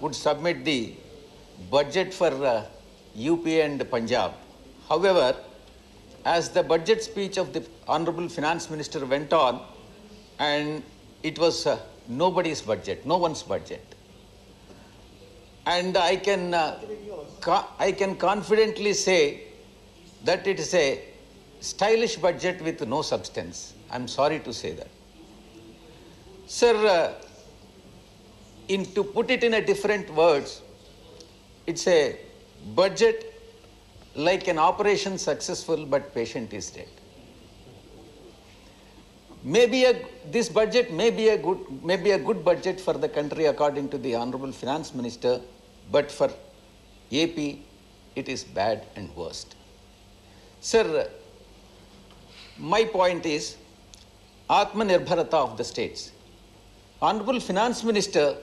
would submit the budget for UP and Punjab. However, as the budget speech of the Honorable Finance Minister went on, and it was nobody's budget, no one's budget. And I can confidently say that it is a stylish budget with no substance. I'm sorry to say that. Sir, to put it in a different words, it's a budget like an operation successful but patient is dead. This budget may be a good budget for the country according to the Honorable Finance Minister, but for AP it is bad and worst. Sir, my point is Atmanirbharata of the states. Honorable Finance Minister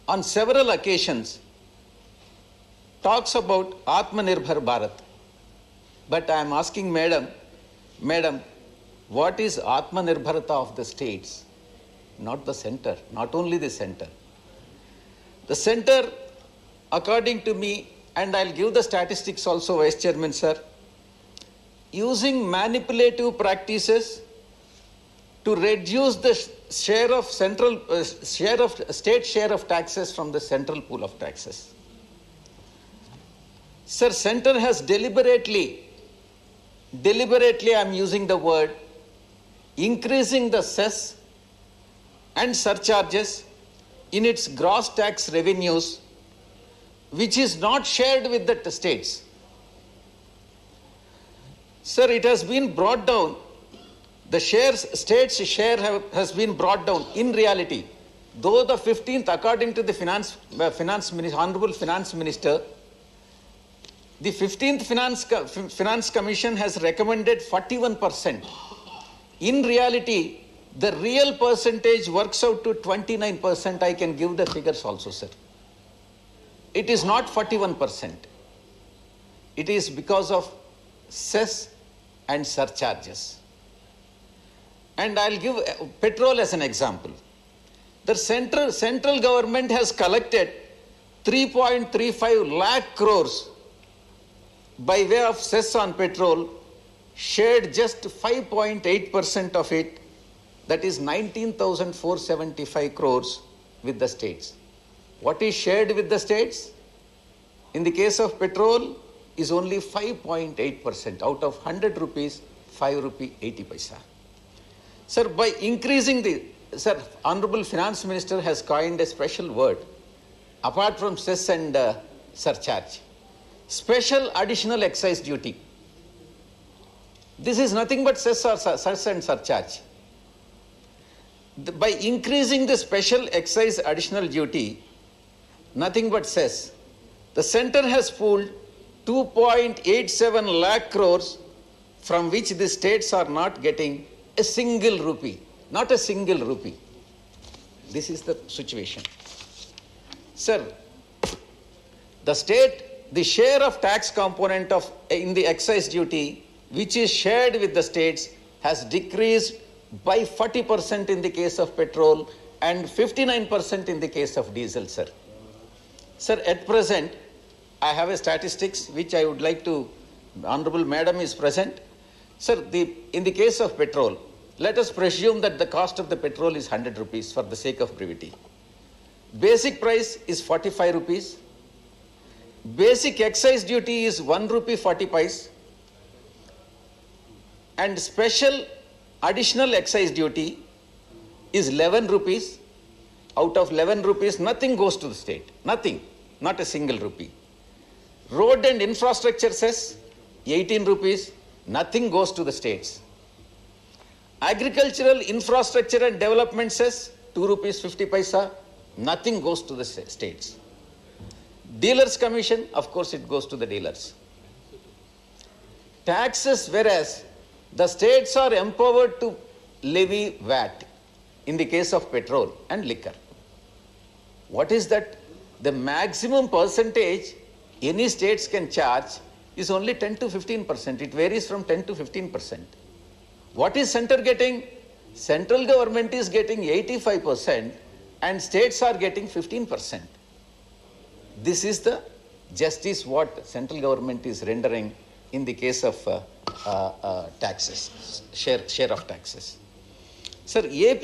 on several occasions talks about Atmanirbhar Bharat. But I am asking Madam, what is Atmanirbharata of the states? Not the center, not only the center. The center, according to me, and I'll give the statistics also, Vice Chairman, sir, using manipulative practices to reduce the share of state share of taxes from the central pool of taxes. Sir, center has deliberately I'm using the word, increasing the cess and surcharges in its gross tax revenues, which is not shared with the states. Sir, it has been brought down. The states' share has been brought down. In reality, though the 15th, according to the Honorable Finance Minister, the 15th Finance Commission has recommended 41%. In reality, the real percentage works out to 29%. I can give the figures also, sir. It is not 41%. It is because of cess and surcharges. And I'll give petrol as an example. The central government has collected 3.35 lakh crores by way of cess on petrol, shared just 5.8% of it, that is 19,475 crores with the states. What is shared with the states? In the case of petrol, is only 5.8%. Out of 100 rupees, 5 rupee 80 paisa. Sir, by increasing Honorable Finance Minister has coined a special word, apart from cess and surcharge. Special additional excise duty. This is nothing but cess and surcharge. By increasing the special excise additional duty, nothing but cess, the center has pooled 2.87 lakh crores from which the states are not getting a single rupee. Not a single rupee. This is the situation. Sir, the share of tax component in the excise duty, which is shared with the states, has decreased by 40% in the case of petrol and 59% in the case of diesel, sir. Sir, at present, I have a statistics which I would like to, Honorable Madam is present. Sir, in the case of petrol, let us presume that the cost of the petrol is 100 rupees for the sake of brevity. Basic price is 45 rupees. Basic excise duty is 1 rupee 40 paise. And special additional excise duty is 11 rupees. Out of 11 rupees, nothing goes to the state. Nothing. Not a single rupee. Road and infrastructure cess, 18 rupees. Nothing goes to the states. Agricultural infrastructure and development cess, 2 rupees 50 paisa. Nothing goes to the states. Dealers commission, of course it goes to the dealers. Taxes, whereas the states are empowered to levy VAT in the case of petrol and liquor. What is that? The maximum percentage any states can charge is only 10 to 15%. It varies from 10 to 15%. What is center getting? Central government is getting 85% and states are getting 15%. This is the justice what central government is rendering in the case of taxes, share of taxes. Sir, AP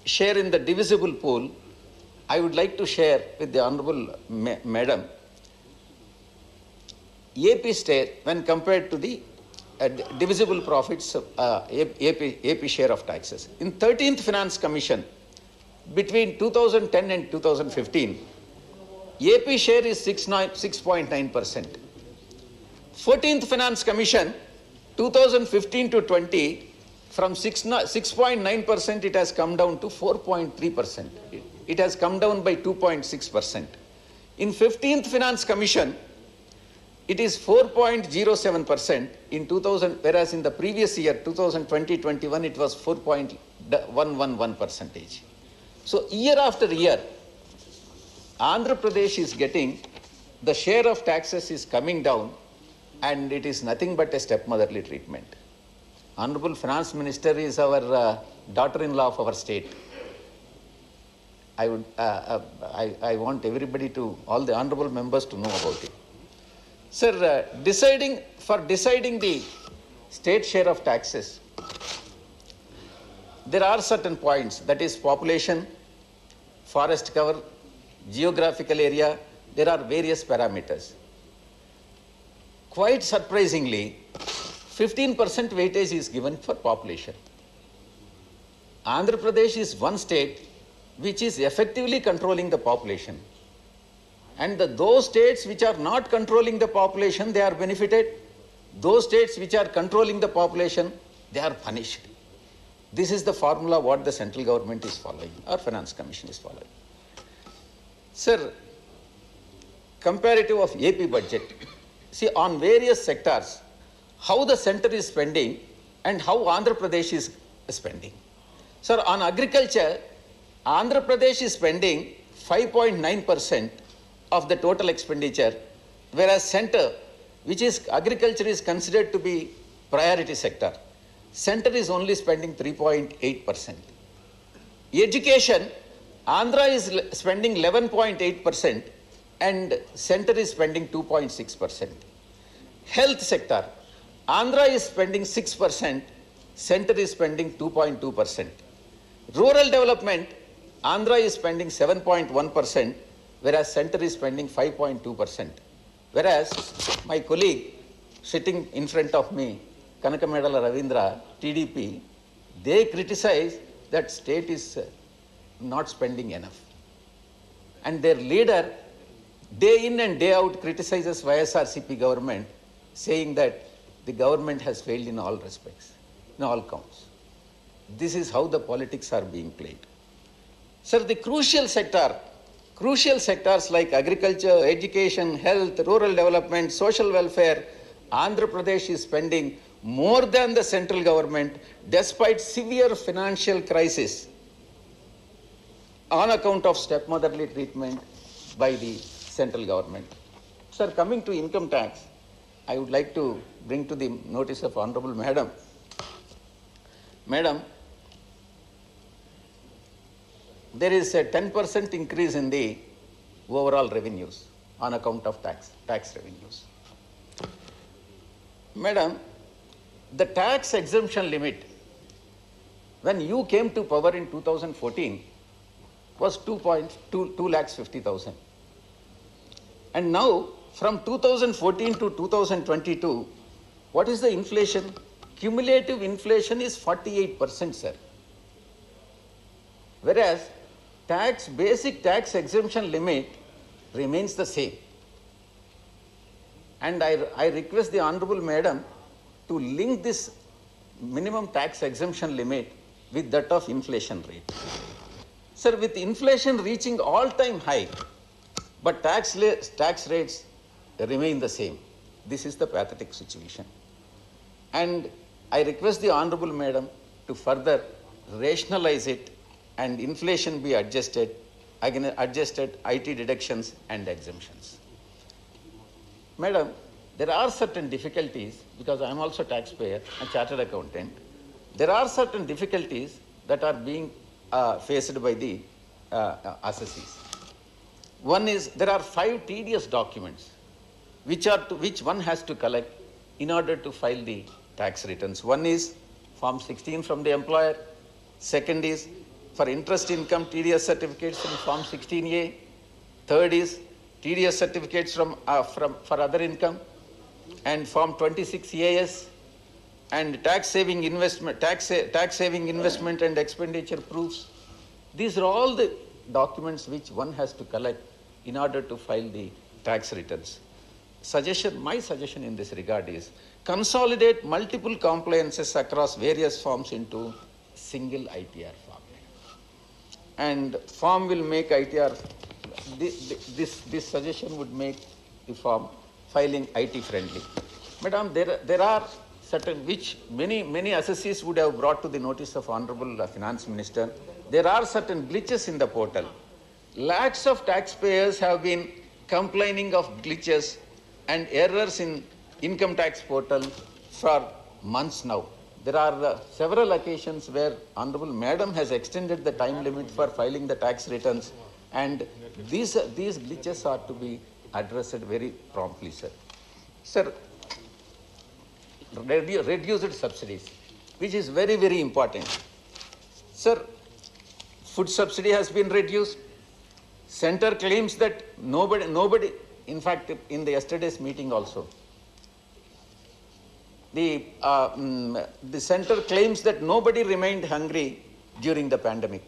share in the divisible pool, I would like to share with the Honorable Madam. AP state, when compared to the divisible profits, AP share of taxes. In 13th Finance Commission, between 2010 and 2015, AP share is 6.9%. 14th Finance Commission, 2015 to 20, from 6.9% it has come down to 4.3%. It has come down by 2.6%. In 15th Finance Commission, it is 4.07% in 2000, whereas in the previous year, 2020-21, it was 4.111%. So year after year, Andhra Pradesh is getting, the share of taxes is coming down, and it is nothing but a stepmotherly treatment. Honorable Finance Minister is our daughter-in-law of our state. I want everybody to, all the honorable members to know about it. Sir, deciding the state share of taxes, there are certain points, that is population, forest cover, geographical area, there are various parameters. Quite surprisingly, 15% weightage is given for population. Andhra Pradesh is one state which is effectively controlling the population. And those states which are not controlling the population, they are benefited. Those states which are controlling the population, they are punished. This is the formula what the central government is following, or Finance Commission is following. Sir, comparative of AP budget. See, on various sectors, how the center is spending and how Andhra Pradesh is spending. Sir, on agriculture, Andhra Pradesh is spending 5.9% of the total expenditure, whereas center, which is agriculture, is considered to be priority sector. Center is only spending 3.8%. Education, Andhra is spending 11.8% and center is spending 2.6%. Health sector, Andhra is spending 6%, center is spending 2.2%. Rural development, Andhra is spending 7.1%, whereas center is spending 5.2%. Whereas my colleague sitting in front of me, Kanakamedala Ravindra, TDP, they criticize that state is not spending enough. And their leader, day in and day out, criticizes YSRCP government, saying that the government has failed in all respects, in all counts. This is how the politics are being played. Sir, the crucial sectors like agriculture, education, health, rural development, social welfare, Andhra Pradesh is spending more than the central government despite severe financial crisis on account of stepmotherly treatment by the central government. Sir, coming to income tax, I would like to bring to the notice of Honorable Madam. Madam, there is a 10% increase in the overall revenues on account of tax revenues. Madam, the tax exemption limit, when you came to power in 2014, was 2,50,000. And now, from 2014 to 2022, what is the inflation? Cumulative inflation is 48%, sir. Whereas basic tax exemption limit remains the same. And I request the Honorable Madam to link this minimum tax exemption limit with that of inflation rate. Sir, with inflation reaching all-time high, but tax rates remain the same. This is the pathetic situation. And I request the Honorable Madam to further rationalize it and inflation be adjusted, again adjusted IT deductions and exemptions. Madam, there are certain difficulties, because I am also taxpayer and chartered accountant. There are certain difficulties that are being faced by the assessees. One is, there are 5 tedious documents which one has to collect in order to file the tax returns. One is Form 16 from the employer. Second is for interest income TDS certificates from Form 16A. Third is TDS certificates for other income, and Form 26AS, and tax saving investment and expenditure proofs. These are all the documents which one has to collect in order to file the tax returns. My suggestion in this regard is consolidate multiple compliances across various forms into single ITR form. And form will make ITR, this suggestion would make the form filing IT friendly. Madam, there are certain, which many assessees would have brought to the notice of Honorable Finance Minister. There are certain glitches in the portal. Lakhs of taxpayers have been complaining of glitches and errors in income tax portal for months now. There are several occasions where Honorable Madam has extended the time limit for filing the tax returns, and these glitches are to be addressed very promptly, sir. Sir, reduced subsidies, which is very, very important. Sir, food subsidy has been reduced. Center claims that nobody, in fact, in the yesterday's meeting also, the center claims that nobody remained hungry during the pandemic.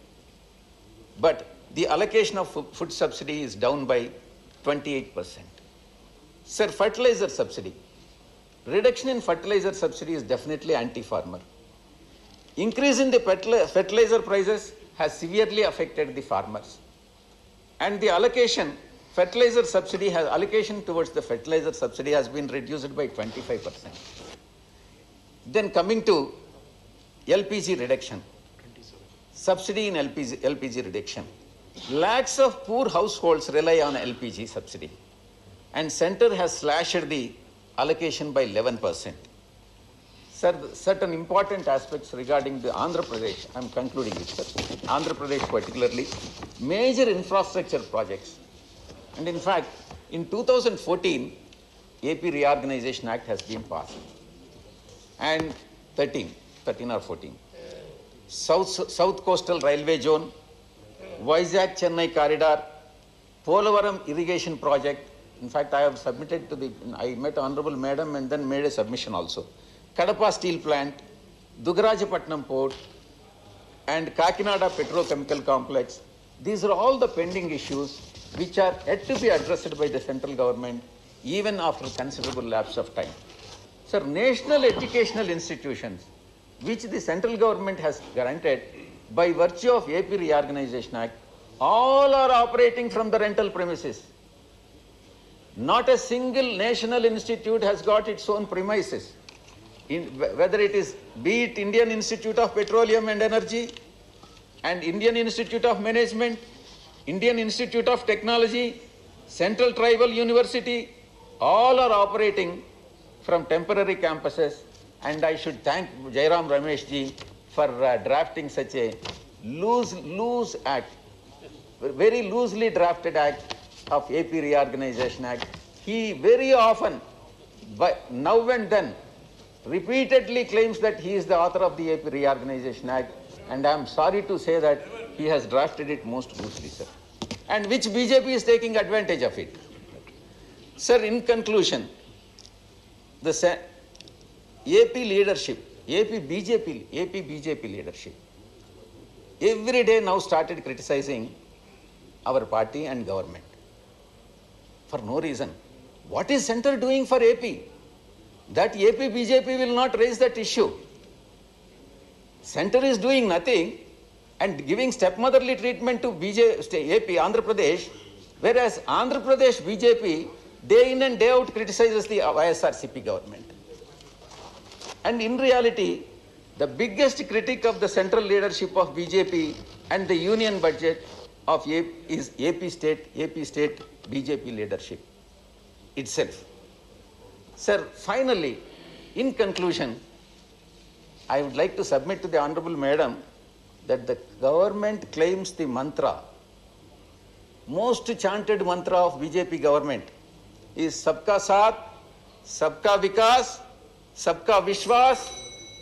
But the allocation of food subsidy is down by 28%. Sir, fertilizer subsidy. Reduction in fertilizer subsidy is definitely anti-farmer. Increase in the fertilizer prices has severely affected the farmers. And the allocation towards the fertilizer subsidy has been reduced by 25%. Then coming to LPG reduction, subsidy in LPG reduction. Lakhs of poor households rely on LPG subsidy, and center has slashed the allocation by 11%. Certain important aspects regarding the Andhra Pradesh, I'm concluding it, sir. Andhra Pradesh particularly, major infrastructure projects. And in fact, in 2014, AP Reorganization Act has been passed. And 13 or 14. South Coastal Railway Zone, Vizag-Chennai Corridor, Polavaram Irrigation Project. In fact, I have submitted I met Honorable Madam and then made a submission also. Kadapa Steel Plant, Dugarajapatnam Port, and Kakinada Petrochemical Complex. These are all the pending issues which are yet to be addressed by the central government, even after considerable lapse of time. Sir, national educational institutions, which the central government has granted by virtue of AP Reorganization Act, all are operating from the rental premises. Not a single national institute has got its own premises. Whether it is, be it Indian Institute of Petroleum and Energy and Indian Institute of Management, Indian Institute of Technology, Central Tribal University, all are operating from temporary campuses, and I should thank Jairam Ramesh ji for drafting such a loose act, very loosely drafted act of AP Reorganization Act. He very often, now and then, repeatedly claims that he is the author of the AP Reorganization Act, and I am sorry to say that he has drafted it most loosely, sir, and which BJP is taking advantage of it. Sir, in conclusion, the AP leadership, AP BJP leadership, every day now started criticizing our party and government for no reason. What is center doing for AP? That AP BJP will not raise that issue. Center is doing nothing and giving stepmotherly treatment to AP, Andhra Pradesh, whereas Andhra Pradesh BJP day in and day out criticizes the YSRCP government. And in reality, the biggest critic of the central leadership of BJP and the union budget of is AP state BJP leadership itself. Sir, finally, in conclusion, I would like to submit to the Honorable Madam that the government claims the mantra most chanted mantra of BJP government is Sabka Saath, Sabka Vikas, Sabka Vishwas,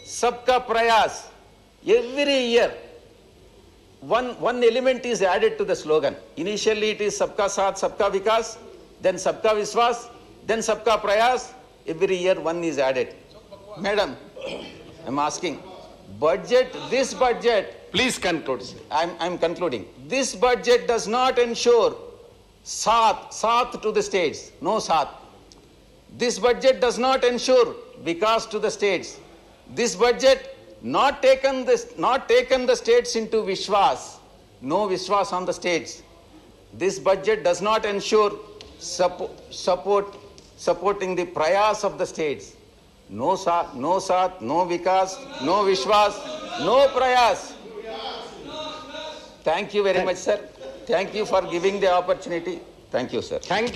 Sabka Prayas. Every year, one element is added to the slogan. Initially it is Sabka Saath, Sabka Vikas, then Sabka Vishwas, then Sabka Prayas. Every year one is added. Madam, I'm asking, this budget, Please conclude, sir. I'm concluding. This budget does not ensure Saath to the states. No Saath. This budget does not ensure Vikas to the states. This budget not taken the states into Vishwas. No Vishwas on the states. This budget does not ensure supporting the prayas of the states. No Saath, no Vikas, no Vishwas, no prayas. Thank you very much, sir. Thank you for giving the opportunity. Thank you, sir. Thank you.